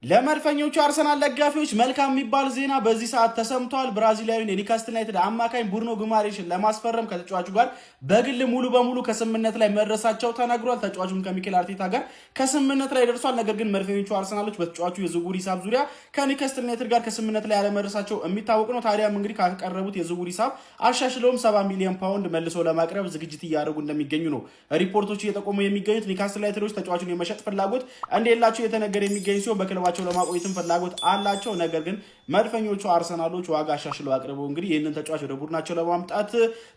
ለመድፈኞቹ አርሰናል ደጋፊዎች መልካም የሚባል ዜና በዚህ ሰዓት ተሰምቷል። ብራዚላዊውን የኒውካስትል ዩናይትድ አማካኝ ብሩኖ ጉማሬሽን ለማስፈረም ከተጫዋቹ ጋር በግል ሙሉ በሙሉ ከስምምነት ላይ መድረሳቸው ተነግሯል። ተጫዋቹም ከሚኬል አርቴታ ጋር ከስምምነት ላይ ደርሷል። ነገር ግን መድፈኞቹ አርሰናሎች በተጫዋቹ የዝውውር ሂሳብ ዙሪያ ከኒውካስትል ዩናይትድ ጋር ከስምምነት ላይ ያለመድረሳቸው የሚታወቅ ነው። ታዲያም እንግዲህ ካቀረቡት የዝውውር ሂሳብ አሻሽለውም 70 ሚሊዮን ፓውንድ መልሶ ለማቅረብ ዝግጅት እያደረጉ እንደሚገኙ ነው ሪፖርቶች እየጠቆሙ የሚገኙት። ኒውካስትል ዩናይትዶች ተጫዋቹን የመሸጥ ፍላጎት እንደሌላቸው የተነገረ የሚገኝ ሲሆን በክለባ ለማቆየትም ፍላጎት አላቸው። ነገር ግን መድፈኞቹ አርሰናሎች ዋጋ አሻሽለው አቅርበው እንግዲህ ይህንን ተጫዋች ወደ ቡድናቸው ለማምጣት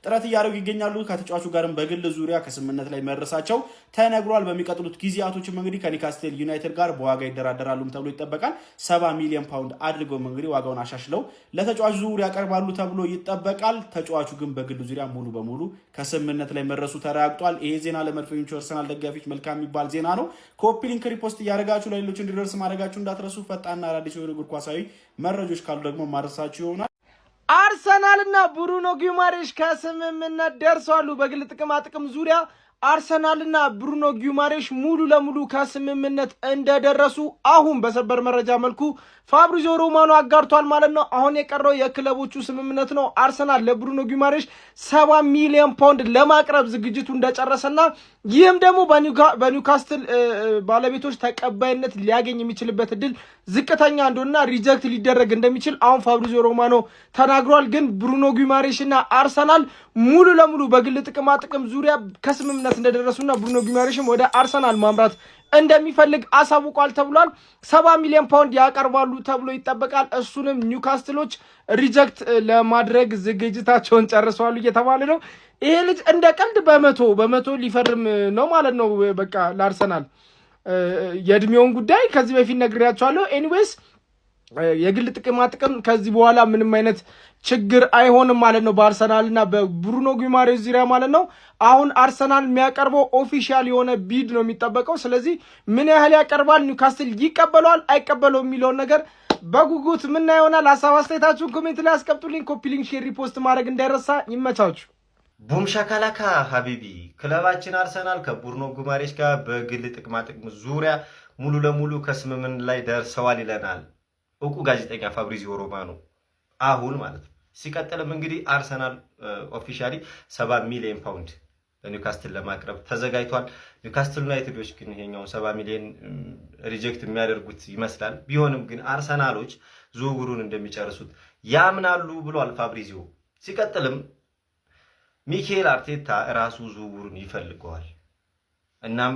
ጥረት እያደረጉ ይገኛሉ። ከተጫዋቹ ጋርም በግል ዙሪያ ከስምምነት ላይ መድረሳቸው ተነግሯል። በሚቀጥሉት ጊዜያቶችም እንግዲህ ከኒውካስትል ዩናይትድ ጋር በዋጋ ይደራደራሉ ተብሎ ይጠበቃል። 70 ሚሊዮን ፓውንድ አድርገውም እንግዲህ ዋጋውን አሻሽለው ለተጫዋቹ ዝውውር ያቀርባሉ ተብሎ ይጠበቃል። ተጫዋቹ ግን በግል ዙሪያ ሙሉ በሙሉ ከስምምነት ላይ መድረሱ ተረጋግጧል። ይሄ ዜና ለመድፈኞቹ አርሰናል ደጋፊዎች መልካም የሚባል ዜና ነው። ኮፒ ሊንክ ሪፖስት እያደረጋችሁ ለሌሎች እንዲደርስ ማድረጋችሁ እንዳትረሱ። ፈጣንና አዳዲስ የሆኑ እግር ኳሳዊ መረጃዎች ካሉ ደግሞ ማድረሳችሁ ይሆናል። አርሰናልና ብሩኖ ጉማሬሽ ከስምምነት ደርሰዋል። በግል ጥቅም ዙሪያ አርሰናልና ብሩኖ ጉማሬሽ ሙሉ ለሙሉ ከስምምነት እንደደረሱ አሁን በሰበር መረጃ መልኩ ፋብሪዚዮ ሮማኖ አጋርቷል ማለት ነው። አሁን የቀረው የክለቦቹ ስምምነት ነው። አርሰናል ለብሩኖ ጉማሬሽ 70 ሚሊዮን ፓውንድ ለማቅረብ ዝግጅቱ እንደጨረሰና ይህም ደግሞ በኒውካስትል ባለቤቶች ተቀባይነት ሊያገኝ የሚችልበት እድል ዝቅተኛ እንደሆነና ሪጀክት ሊደረግ እንደሚችል አሁን ፋብሪዚዮ ሮማኖ ተናግሯል። ግን ብሩኖ ጉማሬሽና አርሰናል ሙሉ ለሙሉ በግል ጥቅም ዙሪያ ከስምምነት እንደደረሱና ብሩኖ ጉማሬሽም ወደ አርሰናል ማምራት እንደሚፈልግ አሳውቋል ተብሏል። 70 ሚሊዮን ፓውንድ ያቀርባሉ ተብሎ ይጠበቃል። እሱንም ኒውካስትሎች ሪጀክት ለማድረግ ዝግጅታቸውን ጨርሰዋል እየተባለ ነው። ይሄ ልጅ እንደ ቀልድ በመቶ ሊፈርም ነው ማለት ነው። በቃ ለአርሰናል የእድሜውን ጉዳይ ከዚህ በፊት ነግሬያቸዋለሁ። ኤኒዌይስ የግል ጥቅም ከዚህ በኋላ ምንም አይነት ችግር አይሆንም ማለት ነው በአርሰናልና በብሩኖ ጉማሬሽ ዙሪያ ማለት ነው። አሁን አርሰናል የሚያቀርበው ኦፊሻል የሆነ ቢድ ነው የሚጠበቀው። ስለዚህ ምን ያህል ያቀርባል፣ ኒውካስትል ይቀበለዋል አይቀበለውም የሚለውን ነገር በጉጉት ምን ይሆናል። ሀሳብ አስተያየታችሁን ኮሜንት ላይ አስቀምጡልኝ። ኮፒ ሊንክ፣ ሼር፣ ሪፖስት ማድረግ እንዳይረሳ። ይመቻችሁ። ቡም ሻካላካ ሀቢቢ። ክለባችን አርሰናል ከብሩኖ ጉማሬሽ ጋር በግል ጥቅም ዙሪያ ሙሉ ለሙሉ ከስምምነት ላይ ደርሰዋል ይለናል እውቁ ጋዜጠኛ ፋብሪዚዮ ሮማኖ አሁን ማለት ነው። ሲቀጥልም እንግዲህ አርሰናል ኦፊሻሊ 70 ሚሊዮን ፓውንድ ለኒውካስትል ለማቅረብ ተዘጋጅቷል። ኒውካስትል ዩናይትዶች ግን ይሄኛው 70 ሚሊዮን ሪጀክት የሚያደርጉት ይመስላል። ቢሆንም ግን አርሰናሎች ዝውውሩን እንደሚጨርሱት ያምናሉ ብሏል ፋብሪዚዮ። ሲቀጥልም ሚኬል አርቴታ ራሱ ዝውውሩን ይፈልገዋል። እናም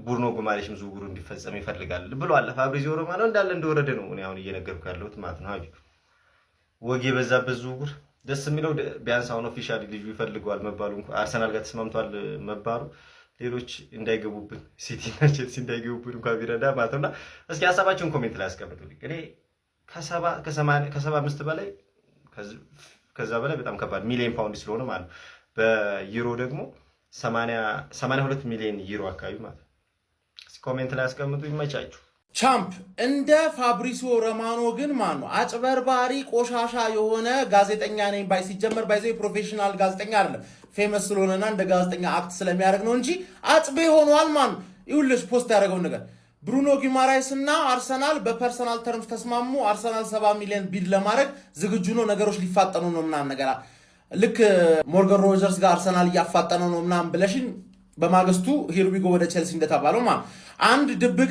ብሩኖ ጉማሬሽም ዝውውሩ እንዲፈጸም ይፈልጋል ብሏል ፋብሪዚዮ ሮማኖ። እንዳለ እንደወረደ ነው እኔ አሁን እየነገርኩ ያለሁት ማለት ነው። ሀቢብ ወጌ በዛበት ዝውውር ደስ የሚለው ቢያንስ አሁን ኦፊሻሊ ልጁ ይፈልገዋል መባሉ አርሰናል ጋር ተስማምቷል መባሉ ሌሎች እንዳይገቡብን ሲቲ እና ቼልሲ እንዳይገቡብን እንኳን ቢረዳ ማለት ነውና እስኪ ሀሳባችሁን ኮሜንት ላይ አስቀምጡልኝ። እኔ ከ75 በላይ ከዛ በላይ በጣም ከባድ ሚሊዮን ፓውንድ ስለሆነ ማለት በዩሮ ደግሞ 82 ሚሊዮን ዩሮ አካባቢ ማለት ነው። ኮሜንት ላይ አስቀምጡ። ይመቻችሁ። ቻምፕ እንደ ፋብሪዚዮ ሮማኖ ግን ማን ነው አጭበርባሪ ቆሻሻ የሆነ ጋዜጠኛ ነኝ ባይ ሲጀመር ባይዘው ፕሮፌሽናል ጋዜጠኛ አይደለም። ፌመስ ስለሆነና እንደ ጋዜጠኛ አክት ስለሚያደርግ ነው እንጂ አጭቤ ሆኗል። ማን ይውልሽ ፖስት ያደረገው ነገር ብሩኖ ጉማሬሽ እና አርሰናል በፐርሰናል ተርምስ ተስማሙ። አርሰናል 70 ሚሊዮን ቢድ ለማድረግ ዝግጁ ነው። ነገሮች ሊፋጠኑ ነው ምናምን ነገር ልክ ሞርጋን ሮጀርስ ጋር አርሰናል እያፋጠነው ነው ምናምን ብለሽን በማግስቱ ሂርቢጎ ወደ ቼልሲ እንደተባለው ማለት አንድ ድብቅ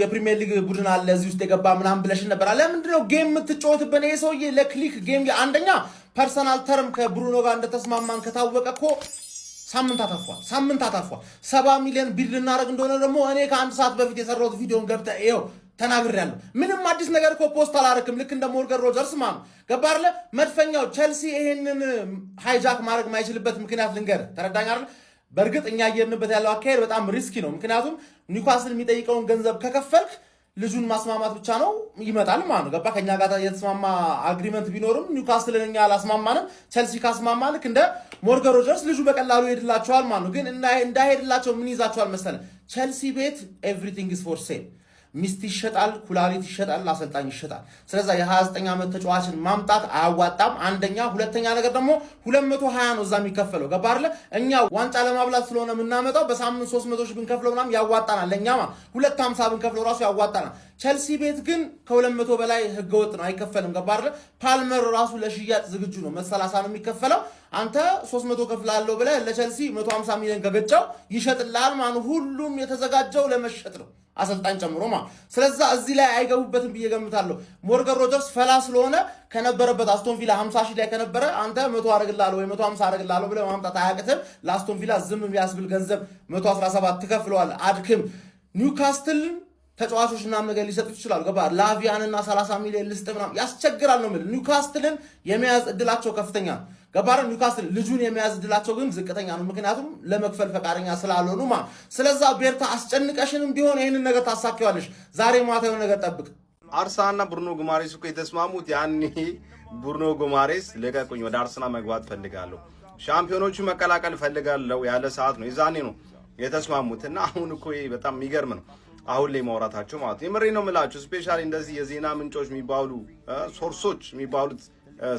የፕሪሚየር ሊግ ቡድን አለ እዚህ ውስጥ የገባ ምናምን ብለሽን ነበር። ለምንድን ነው ጌም የምትጫወትበት? ይሄ ሰውዬ ለክሊክ ጌም አንደኛ ፐርሰናል ተርም ከብሩኖ ጋር እንደተስማማን ከታወቀ እኮ ሳምንት አታፏል። 70 ሚሊዮን ቢድ ልናደርግ እንደሆነ ደግሞ እኔ ከአንድ ሰዓት በፊት የሰራሁት ቪዲዮን ገብተህ ይኸው ተናግሬያለሁ። ምንም አዲስ ነገር እኮ ፖስት አላረክም። ልክ እንደ ሞርጋን ሮጀርስ ማለት ገባህ አይደለ? መድፈኛው ቼልሲ ይሄንን ሃይጃክ ማድረግ ማይችልበት ምክንያት ልንገርህ። ተረዳኝ አይደል? በእርግጥ እኛ እየሄድንበት ያለው አካሄድ በጣም ሪስኪ ነው። ምክንያቱም ኒውካስትል የሚጠይቀውን ገንዘብ ከከፈልክ ልጁን ማስማማት ብቻ ነው ይመጣል ማለት ነው። ገባህ? ከኛ ጋር የተስማማ አግሪመንት ቢኖርም ኒውካስትልን እኛ አላስማማንም። ቼልሲ ካስማማ ልክ እንደ ሞርጋን ሮጀርስ ልጁ በቀላሉ ይሄድላቸዋል ማለት ነው። ግን እንዳይሄድላቸው ምን ይዛቸዋል መሰለህ? ቼልሲ ቤት ኤቭሪቲንግ ኢዝ ፎር ሴል ሚስት ይሸጣል፣ ኩላሊት ይሸጣል፣ አሰልጣኝ ይሸጣል። ስለዚህ የ29 ዓመት ተጫዋችን ማምጣት አያዋጣም። አንደኛ፣ ሁለተኛ ነገር ደግሞ 220 ነው እዛ የሚከፈለው። ገባ አይደለ? እኛ ዋንጫ ለማብላት ስለሆነ የምናመጣው በሳምንት 300 ሺህ ብንከፍለው ምናምን ያዋጣናል። ለኛማ 250 ብንከፍለው ራሱ ያዋጣናል። ቸልሲ ቤት ግን ከ200 በላይ ህገወጥ ነው፣ አይከፈልም። ገባ አይደለ? ፓልመር ራሱ ለሽያጭ ዝግጁ ነው፣ 130 ነው የሚከፈለው። አንተ 300 ከፍላለሁ ብለህ ለቸልሲ 150 ሚሊዮን ከገጫው ይሸጥልሃል። ማኑ ሁሉም የተዘጋጀው ለመሸጥ ነው፣ አሰልጣኝ ጨምሮ ማለት። ስለዚህ እዚህ ላይ አይገቡበትም ብዬ ገምታለሁ። ሞርጋን ሮጀርስ ፈላ ስለሆነ ከነበረበት አስቶን ቪላ 50 ሺህ ላይ ከነበረ አንተ 100 አረግልሃለሁ ወይ 150 አረግልሃለሁ ብለህ ማምጣት አያቅትም። ለአስቶን ቪላ ዝም ቢያስብል ገንዘብ 117 ትከፍለዋለህ። አድክም። ኒውካስትል ተጫዋቾች እና ነገር ሊሰጡ ይችላል። ገባ ላቪያን እና 30 ሚሊዮን ልስጥ ምናምን ያስቸግራል ነው ማለት። ኒውካስትልን የመያዝ እድላቸው ከፍተኛ ነው። ገባረ ኒውካስትል ልጁን የመያዝ እድላቸው ግን ዝቅተኛ ነው፣ ምክንያቱም ለመክፈል ፈቃደኛ ስላልሆኑ ማለት። ስለዛ ቤርታ አስጨንቀሽንም ቢሆን ይሄንን ነገር ታሳኪዋለሽ። ዛሬ ማታ የሆነ ነገር ጠብቅ። አርሰናልና ብሩኖ ጉማሬስ እኮ የተስማሙት ያኔ ብሩኖ ጉማሬስ ለቀቁኝ ወደ አርሰናል መግባት ፈልጋለሁ፣ ሻምፒዮኖቹ መቀላቀል ፈልጋለሁ ያለ ሰዓት ነው የዛኔ ነው የተስማሙት። እና አሁን እኮ በጣም የሚገርም ነው አሁን ላይ ማውራታቸው ማለት ነው። የምሬ ነው የምላችሁ። ስፔሻሊ እንደዚህ የዜና ምንጮች የሚባሉ ሶርሶች የሚባሉት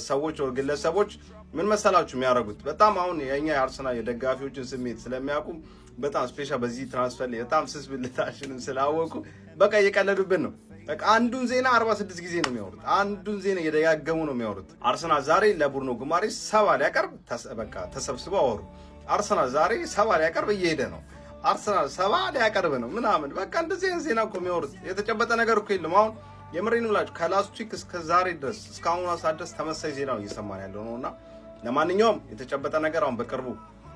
ሰዎች ወይ ግለሰቦች ምን መሰላችሁ የሚያደርጉት በጣም አሁን የኛ የአርሰናል የደጋፊዎችን ስሜት ስለሚያውቁ በጣም ስፔሻሊ በዚህ ትራንስፈር ላይ በጣም ስስ ብልታችንን ስላወቁ በቃ እየቀለዱብን ነው። በቃ አንዱን ዜና 46 ጊዜ ነው የሚያወሩት፣ አንዱን ዜና እየደጋገሙ ነው የሚያወሩት። አርሰናል ዛሬ ለብሩኖ ጉማሬስ 70 ሊያቀርብ በቃ ተሰብስበው አወሩ። አርሰናል ዛሬ 70 ሊያቀርብ እየሄደ ነው፣ አርሰናል 70 ሊያቀርብ ነው ምናምን በቃ እንደዚህ አይነት ዜና እኮ የሚያወሩት። የተጨበጠ ነገር እኮ የለም። አሁን የምሬን ብላችሁ ከላስት ዊክ እስከ ዛሬ ድረስ እስካሁን ሰዓት ድረስ ተመሳሳይ ዜና እየሰማን ያለው ነውና ለማንኛውም የተጨበጠ ነገር አሁን በቅርቡ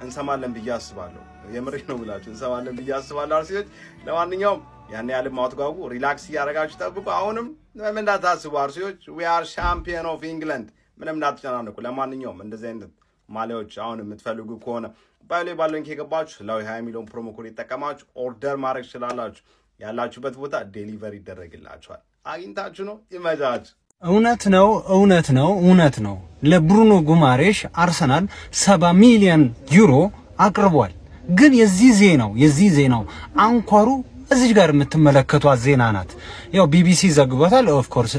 እንሰማለን ብዬ አስባለሁ። የምሬን ነው ብላችሁ እንሰማለን ብዬ አስባለሁ አርሲዎች። ለማንኛውም ያን ያህል ማትጓጉ ሪላክስ እያደረጋችሁ ጠብቁ። አሁንም ምንም እንዳታስቡ አርሲዎች፣ we are champion of England ምንም እንዳትጨናነቁ። ለማንኛውም እንደዚህ አይነት ማሊያዎች አሁን የምትፈልጉ ከሆነ ባይሌ ባለኝ ከገባችሁ ላይ 20 ሚሊዮን ፕሮሞ ኮድ ይጠቀማችሁ ኦርደር ማድረግ ትችላላችሁ። ያላችሁበት ቦታ ዴሊቨሪ ይደረግላችኋል። አግኝታችሁ ነው ይመጃችሁ። እውነት ነው። ለብሩኖ ጉማሬሽ አርሰናል 70 ሚሊዮን ዩሮ አቅርቧል። ግን የዚህ ዜናው አንኳሩ እዚህ ጋር የምትመለከቷት ዜና ናት። ያው ቢቢሲ ዘግቦታል። ኦፍ ኮርስ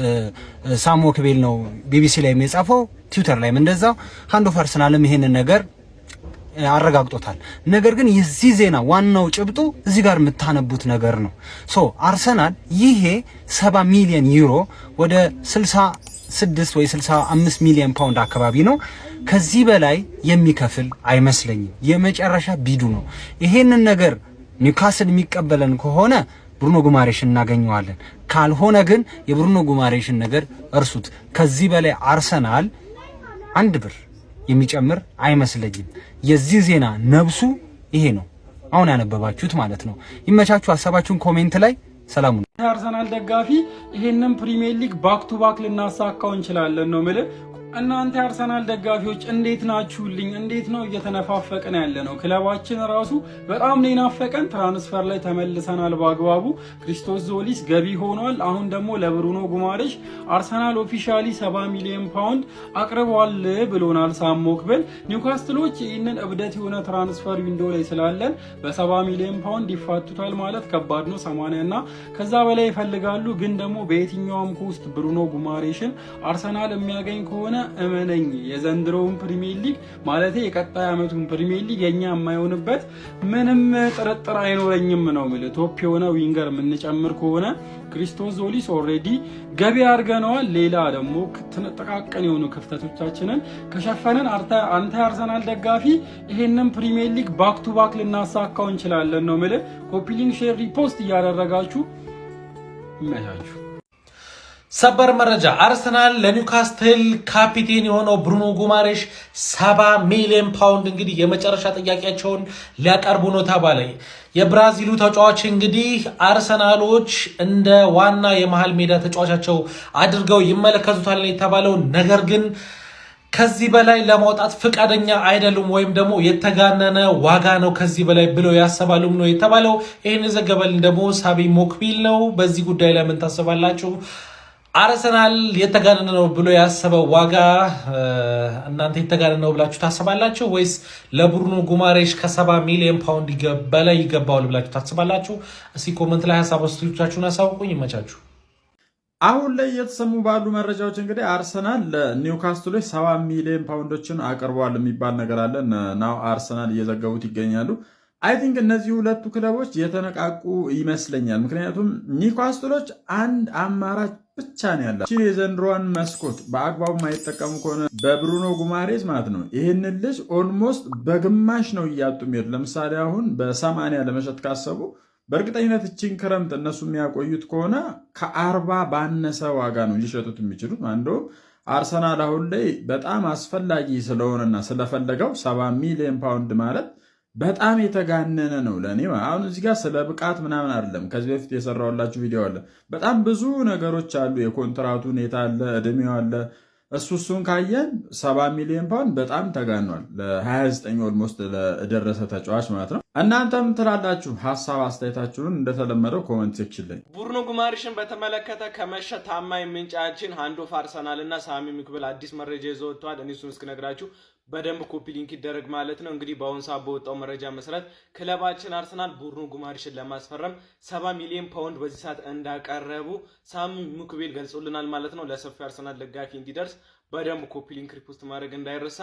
ሳም ዎክቤል ነው ቢቢሲ ላይ የጻፈው፣ ትዊተር ላይም እንደዛው። ሃንድ ኦፍ አርሰናልም ይሄንን ነገር አረጋግጦታል። ነገር ግን የዚህ ዜና ዋናው ጭብጡ እዚህ ጋር የምታነቡት ነገር ነው። አርሰናል ይሄ 70 ሚሊዮን ዩሮ ወደ 66 ወይ 65 ሚሊዮን ፓውንድ አካባቢ ነው። ከዚህ በላይ የሚከፍል አይመስለኝም። የመጨረሻ ቢዱ ነው። ይሄንን ነገር ኒውካስል የሚቀበለን ከሆነ ብሩኖ ጉማሬሽ እናገኘዋለን። ካልሆነ ግን የብሩኖ ጉማሬሽን ነገር እርሱት። ከዚህ በላይ አርሰናል አንድ ብር የሚጨምር አይመስለኝም። የዚህ ዜና ነብሱ ይሄ ነው፣ አሁን ያነበባችሁት ማለት ነው። ይመቻችሁ። ሀሳባችሁን ኮሜንት ላይ ሰላሙ። አርሰናል ደጋፊ ይሄንን ፕሪሚየር ሊግ ባክ ቱ ባክ ልናሳካው እንችላለን ነው ማለት። እናንተ አርሰናል ደጋፊዎች እንዴት ናችሁልኝ? እንዴት ነው እየተነፋፈቀን ያለ ነው? ክለባችን ራሱ በጣም ነው የናፈቀን። ትራንስፈር ላይ ተመልሰናል በአግባቡ። ክሪስቶስ ዞሊስ ገቢ ሆኗል። አሁን ደግሞ ለብሩኖ ጉማሬሽ አርሰናል ኦፊሻሊ 70 ሚሊዮን ፓውንድ አቅርቧል ብሎናል ሳም ዎክቤል። ኒውካስትሎች ይህንን እብደት የሆነ ትራንስፈር ዊንዶ ላይ ስላለን በ70 ሚሊዮን ፓውንድ ይፋቱታል ማለት ከባድ ነው። 80 እና ከዛ በላይ ይፈልጋሉ። ግን ደግሞ በየትኛውም ኮስት ብሩኖ ጉማሬሽን አርሰናል የሚያገኝ ከሆነ እመነኝ የዘንድሮውን ፕሪሚየር ሊግ ማለት የቀጣይ አመቱን ፕሪሚየር ሊግ የኛ የማይሆንበት ምንም ጥርጥር አይኖረኝም ነው ማለት። ቶፕ የሆነ ዊንገር የምንጨምር ከሆነ ክሪስቶስ ዞሊስ ኦልሬዲ ገቢ አድርገነዋል። ሌላ ደግሞ ተነጠቃቀን የሆኑ ክፍተቶቻችንን ከሸፈነን አንተ አርሰናል ደጋፊ ይሄንን ፕሪሚየር ሊግ ባክ ቱ ባክ ልናሳካው እንችላለን ነው ማለት። ኮፒ ሊንክ፣ ሼር፣ ሪፖስት እያደረጋችሁ ይመቻችሁ። ሰበር መረጃ፣ አርሰናል ለኒውካስትል ካፒቴን የሆነው ብሩኖ ጉማሬሽ 70 ሚሊዮን ፓውንድ እንግዲህ የመጨረሻ ጥያቄያቸውን ሊያቀርቡ ነው ተባለ። የብራዚሉ ተጫዋች እንግዲህ አርሰናሎች እንደ ዋና የመሃል ሜዳ ተጫዋቻቸው አድርገው ይመለከቱታል የተባለው፣ ነገር ግን ከዚህ በላይ ለማውጣት ፍቃደኛ አይደሉም፣ ወይም ደግሞ የተጋነነ ዋጋ ነው ከዚህ በላይ ብለው ያሰባሉም ነው የተባለው። ይህን ዘገበልን ደግሞ ሳም ዎክቤል ነው። በዚህ ጉዳይ ላይ ምን ታስባላችሁ? አርሰናል የተጋነነ ነው ብሎ ያሰበው ዋጋ እናንተ የተጋነነ ነው ብላችሁ ታስባላችሁ ወይስ ለብሩኖ ጉማሬሽ ከ70 ሚሊዮን ፓውንድ በላይ ይገባዋል ብላችሁ ታስባላችሁ? እስኪ ኮመንት ላይ ሀሳብ አስተያየታችሁን አሳውቁኝ። ይመቻችሁ። አሁን ላይ የተሰሙ ባሉ መረጃዎች እንግዲህ አርሰናል ለኒውካስትሎች 70 ሚሊዮን ፓውንዶችን አቅርበዋል የሚባል ነገር አለ። ናው አርሰናል እየዘገቡት ይገኛሉ። አይ ቲንክ እነዚህ ሁለቱ ክለቦች የተነቃቁ ይመስለኛል። ምክንያቱም ኒውካስትሎች አንድ አማራጭ ብቻ ነው ያላቸው። የዘንድሮዋን መስኮት በአግባቡ ማይጠቀሙ ከሆነ በብሩኖ ጉማሬስ ማለት ነው ይህንን ልጅ ኦልሞስት በግማሽ ነው እያጡ የሚሄዱ። ለምሳሌ አሁን በ80 ለመሸጥ ካሰቡ በእርግጠኝነት እችን ክረምት እነሱ የሚያቆዩት ከሆነ ከ40 ባነሰ ዋጋ ነው ሊሸጡት የሚችሉት። እንደውም አርሰናል አሁን ላይ በጣም አስፈላጊ ስለሆነና ስለፈለገው 70 ሚሊዮን ፓውንድ ማለት በጣም የተጋነነ ነው ለእኔ። አሁን እዚህ ጋር ስለ ብቃት ምናምን አይደለም። ከዚህ በፊት የሰራሁላችሁ ቪዲዮ አለ። በጣም ብዙ ነገሮች አሉ። የኮንትራቱ ሁኔታ አለ፣ እድሜው አለ። እሱን ካየን 70 ሚሊዮን ፓውንድ በጣም ተጋኗል። ለ29 ኦልሞስት ለደረሰ ተጫዋች ማለት ነው። እናንተም ትላላችሁ? ሀሳብ አስተያየታችሁን እንደተለመደው ኮመንት ሴክሽን ላይ። ብሩኖ ጉማሬሽን በተመለከተ ከመሸ ታማኝ ምንጫችን ሃንዶፍ አርሰናል እና ሳሚ ሚክብል አዲስ መረጃ ይዘው ወጥተዋል። እኔ እሱን እስክነግራችሁ በደንብ ኮፒ ሊንክ ይደረግ ማለት ነው። እንግዲህ በአሁኑ ሰዓት በወጣው መረጃ መሰረት ክለባችን አርሰናል ብሩኖ ጉማሬሽን ለማስፈረም 70 ሚሊዮን ፓውንድ በዚህ ሰዓት እንዳቀረቡ ሳሚ ሚክብል ገልጾልናል ማለት ነው። ለሰፊው አርሰናል ደጋፊ እንዲደርስ በደንብ ኮፒ ሊንክ ሪፖስት ማድረግ እንዳይረሳ።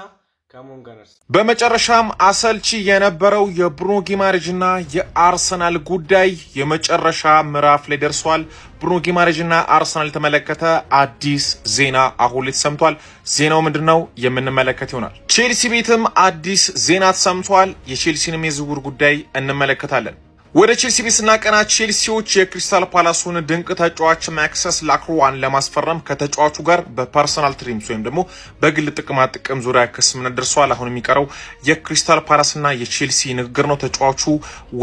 በመጨረሻም አሰልቺ የነበረው የብሩኖ ጊማሬዥና የአርሰናል ጉዳይ የመጨረሻ ምዕራፍ ላይ ደርሷል። ብሩኖ ጊማሬዥና አርሰናል የተመለከተ አዲስ ዜና አሁን ላይ ተሰምቷል። ዜናው ምንድነው? የምንመለከት ይሆናል። ቼልሲ ቤትም አዲስ ዜና ተሰምቷል። የቼልሲንም የዝውውር ጉዳይ እንመለከታለን። ወደ ቼልሲ ቤት ስናቀና ቼልሲዎች የክሪስታል ፓላሱን ድንቅ ተጫዋች ማክሰስ ላክሮዋን ለማስፈረም ከተጫዋቹ ጋር በፐርሰናል ትሪምስ ወይም ደግሞ በግል ጥቅማ ጥቅም ዙሪያ ስምምነት ደርሷል። አሁን የሚቀረው የክሪስታል ፓላስና የቼልሲ ንግግር ነው። ተጫዋቹ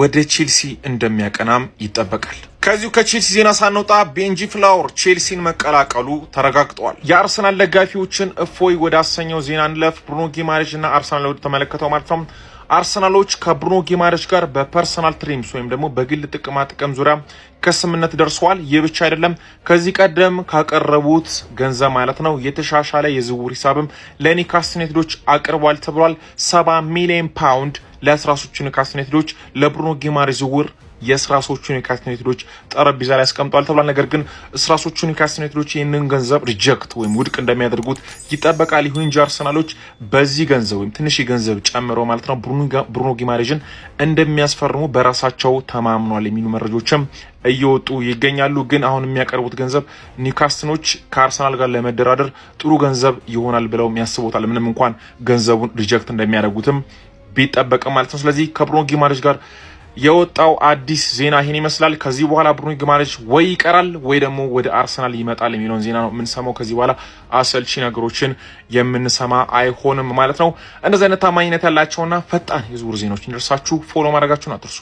ወደ ቼልሲ እንደሚያቀናም ይጠበቃል። ከዚሁ ከቼልሲ ዜና ሳንወጣ ቤንጂ ፍላወር ቼልሲን መቀላቀሉ ተረጋግጧል። የአርሰናል ደጋፊዎችን እፎይ ወደ አሰኘው ዜና እንለፍ። ብሩኖ ጊማሬዥና አርሰናል ወደ ተመለከተው ማለት ነው። አርሰናሎች ከብሩኖ ጊማሬዥ ጋር በፐርሰናል ትሪምስ ወይም ደግሞ በግል ጥቅማ ጥቅም ዙሪያ ከስምምነት ደርሰዋል። ይህ ብቻ አይደለም፣ ከዚህ ቀደም ካቀረቡት ገንዘብ ማለት ነው የተሻሻለ የዝውውር ሂሳብም ለኒውካስትል ዩናይትዶች አቅርቧል ተብሏል። 70 ሚሊዮን ፓውንድ ለ13 ኒውካስትል ዩናይትዶች ለብሩኖ ጊማሬዥ ዝውውር የስራሶቹ ኒውካስትል ዩናይትዶች ጠረጴዛ ላይ ያስቀምጧል ተብሏል። ነገር ግን ስራሶቹ ኒውካስትል ዩናይትዶች ይህንን ገንዘብ ሪጀክት ወይም ውድቅ እንደሚያደርጉት ይጠበቃል። ይሁን እንጂ አርሰናሎች በዚህ ገንዘብ ወይም ትንሽ ገንዘብ ጨምረው ማለት ነው ብሩኖ ጊማሬዥን እንደሚያስፈርሙ በራሳቸው ተማምኗል የሚሉ መረጃዎችም እየወጡ ይገኛሉ። ግን አሁን የሚያቀርቡት ገንዘብ ኒውካስትሎች ከአርሰናል ጋር ለመደራደር ጥሩ ገንዘብ ይሆናል ብለው ያስቡታል። ምንም እንኳን ገንዘቡን ሪጀክት እንደሚያደርጉትም ቢጠበቅም ማለት ነው። ስለዚህ ከብሩኖ ጊማሬዥ ጋር የወጣው አዲስ ዜና ይሄን ይመስላል። ከዚህ በኋላ ብሩኖ ጊማሬዥ ወይ ይቀራል ወይ ደግሞ ወደ አርሰናል ይመጣል የሚለውን ዜና ነው የምንሰማው። ከዚህ በኋላ አሰልቺ ነገሮችን የምንሰማ አይሆንም ማለት ነው። እንደዚህ አይነት ታማኝነት ያላቸውና ፈጣን የዝውውር ዜናዎች እንዲደርሳችሁ ፎሎ ማድረጋችሁን አትርሱ።